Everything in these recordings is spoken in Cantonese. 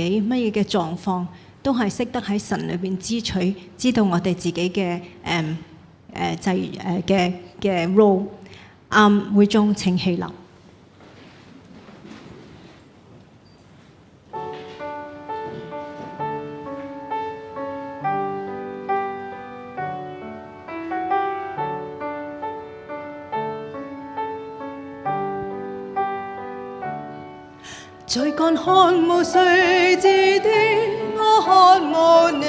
己乜嘢嘅狀況，都係識得喺神裏邊支取，知道我哋自己嘅嘅 role。會眾請起立。在乾旱無水之地，我渴慕你；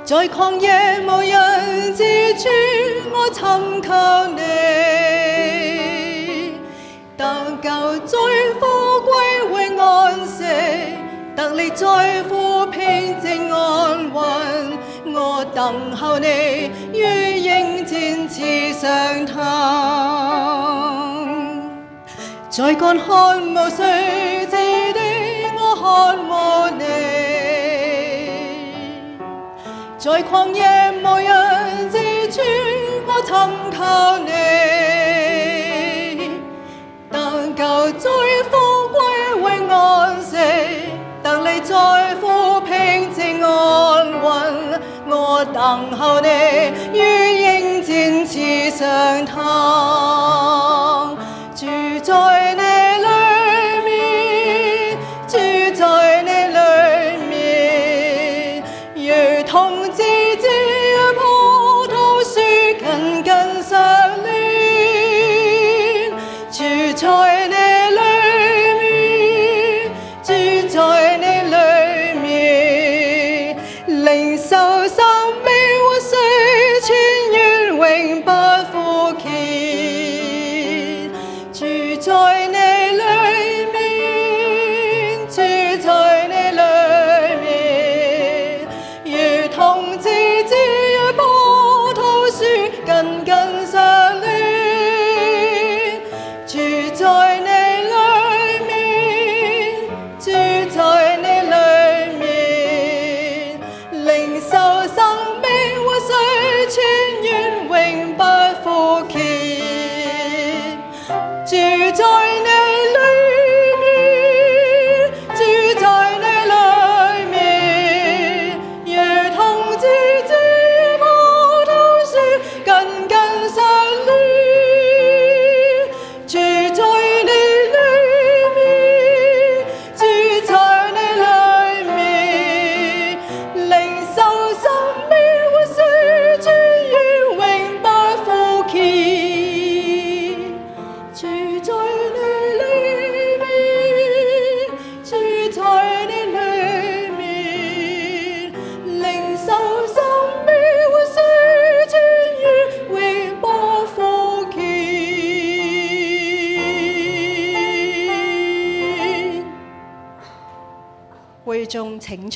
在曠野無人之處，我尋求你。得救在乎歸回安息，得力在乎平靜安穩。我等候你，如鷹展翅上騰。在乾旱無水之地，我渴慕你；在曠野無人之處，我尋求你。得救在乎歸回安息，得力在乎平靜安穩。我等候你，如鷹展翅上騰。住在你裏面，住在你裏面，如同枝子與葡萄樹緊緊相連。住在你裏面，住在你裏面，領受生命活水泉源永不枯竭。住在你裏面，住在你裏面，如同枝子與葡萄樹緊緊相連。住在你裏面，住在你裏面，領受生命活水泉源永不枯竭。住在你裏面，住在你裏面，如同枝子與葡萄樹緊緊相連。住在你裏面，住在你裏面，領受生命活水泉源永不枯竭。住在你裏面，住在你裏面，領受生命活水泉源永不枯竭。會眾請坐。